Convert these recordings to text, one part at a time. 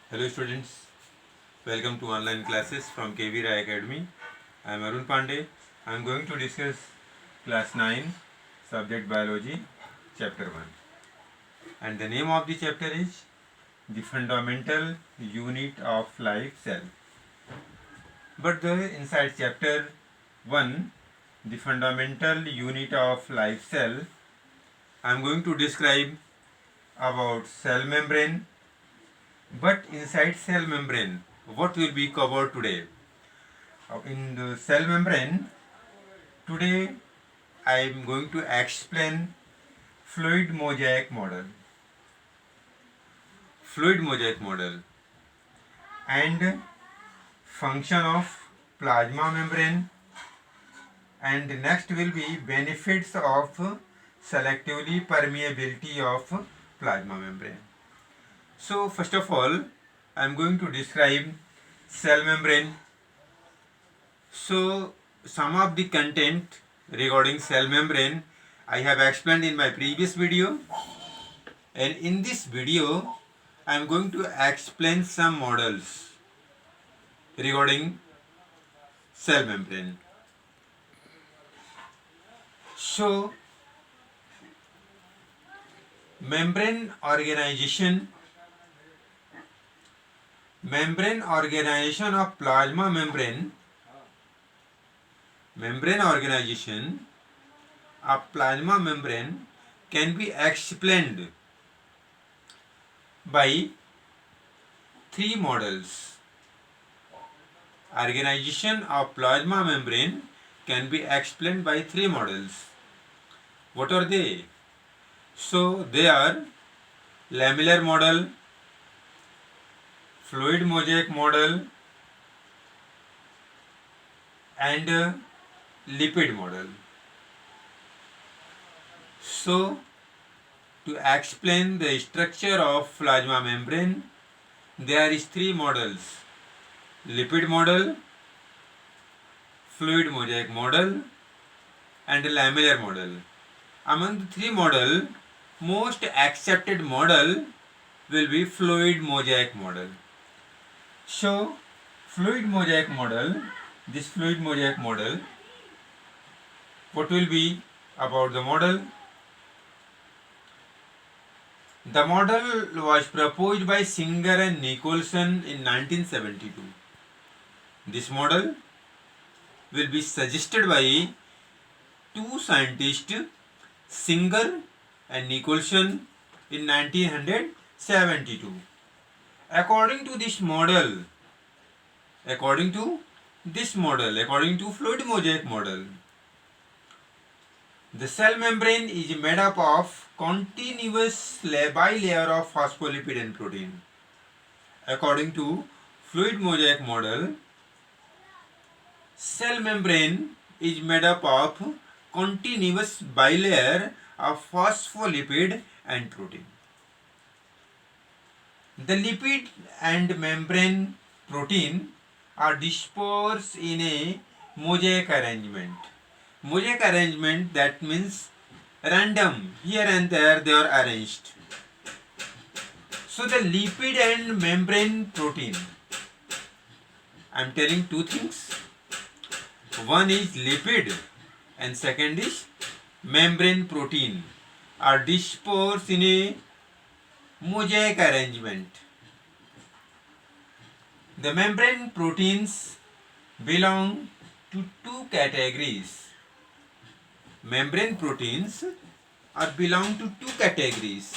Hello students, welcome to online classes from KV Rai Academy. I am Arun Pandey. I am going to discuss class 9 subject biology chapter 1, and the name of the chapter is the fundamental unit of life cell. But the inside chapter 1, the fundamental unit of life cell, I am going to describe about cell membrane. But inside cell membrane, what will be covered today? In the cell membrane, today I am going to explain fluid mosaic model. Fluid mosaic model and function of plasma membrane, and next will be benefits of selectively permeability of plasma membrane. So first of all, I am going to describe cell membrane. So some of the content regarding cell membrane I have explained in my previous video, and in this video I am going to explain some models regarding cell membrane. So membrane organization of plasma membrane organization of plasma membrane can be explained by three models. Organization of plasma membrane can be explained by three models. What are they? So they are lamellar model, fluid mosaic model, and lipid model. So to explain the structure of plasma membrane, there is three models: lipid model, fluid mosaic model, and lamellar model. Among the three models, most accepted model will be fluid mosaic model. So fluid mosaic model, what will be about the model? The model was proposed by Singer and Nicholson in 1972. This model will be suggested by two scientists, Singer and Nicholson, in 1972. According to fluid mosaic model, the cell membrane is made up of continuous bilayer of phospholipid and protein. According to fluid mosaic model, cell membrane is made up of continuous bilayer of phospholipid and protein. The lipid and membrane protein are dispersed in a mosaic arrangement. Mosaic arrangement, that means random, here and there they are arranged. So the lipid and membrane protein, I am telling two things. One is lipid and second is membrane protein, are dispersed in a mosaic arrangement. The membrane proteins belong to two categories. Membrane proteins belong to two categories: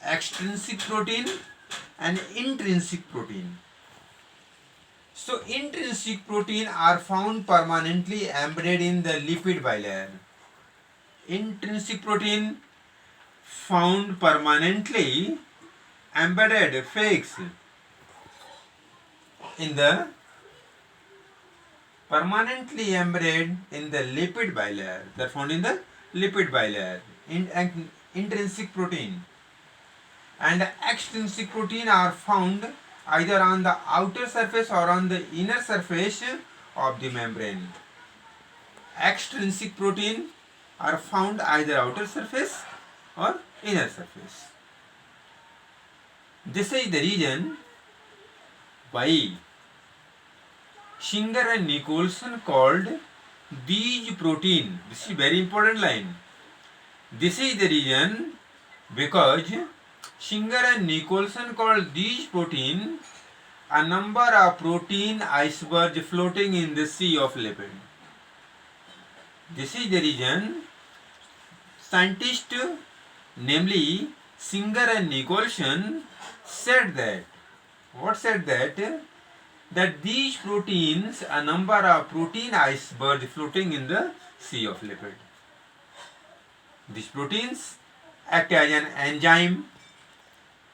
extrinsic protein and intrinsic protein. So intrinsic protein are found permanently embedded in the lipid bilayer. Intrinsic protein found permanently embedded, fixed in the lipid bilayer. They are found in the lipid bilayer. Intrinsic protein and extrinsic protein are found either on the outer surface or on the inner surface of the membrane. Extrinsic protein are found either outer surface or inner surface. This is the reason by Singer and Nicholson called these protein. This is very important line. This is the reason because Singer and Nicholson called these protein a number of protein icebergs floating in the sea of lipid. This is the reason scientists, namely Singer and Nicholson, said that. What said that? That these proteins, a number of protein icebergs floating in the sea of lipid. These proteins act as an enzyme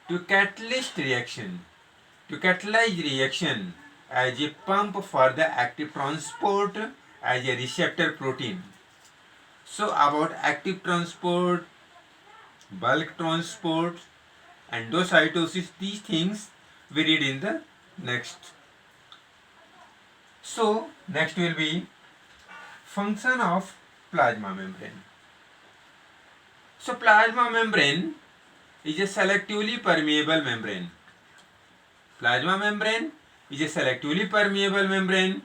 to catalyze reaction, as a pump for the active transport as a receptor protein. So about active transport, bulk transport, endocytosis, these things we read in the next. So next will be function of plasma membrane. So plasma membrane is a selectively permeable membrane. Plasma membrane is a selectively permeable membrane.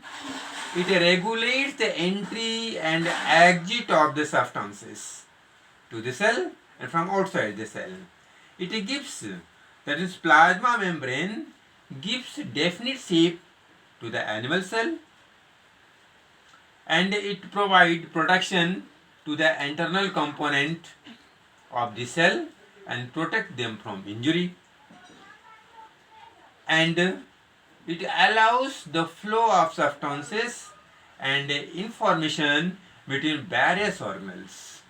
It regulates the entry and exit of the substances to the cell and from outside the cell. It gives, that is, plasma membrane gives definite shape to the animal cell, and it provides protection to the internal component of the cell and protect them from injury, and it allows the flow of substances and information between various organelles.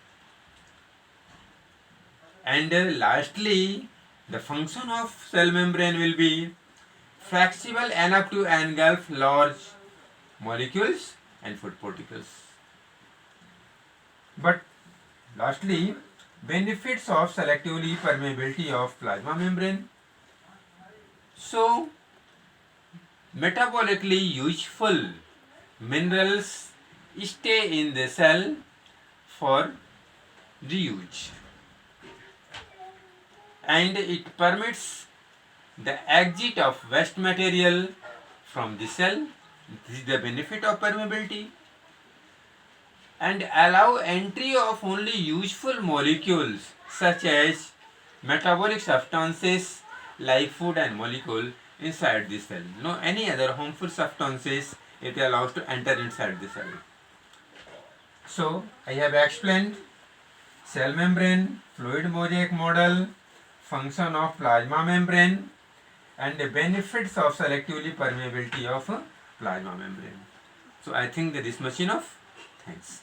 And lastly, the function of cell membrane will be flexible enough to engulf large molecules and food particles. But lastly, benefits of selectively permeability of plasma membrane. So, metabolically useful minerals stay in the cell for reuse, and it permits the exit of waste material from the cell. This is the benefit of permeability, and allow entry of only useful molecules such as metabolic substances like food and molecule inside the cell. No any other harmful substances it allows to enter inside the cell. So I have explained cell membrane, fluid mosaic model, function of plasma membrane, and the benefits of selectively permeability of plasma membrane. So I think that is much enough. Thanks.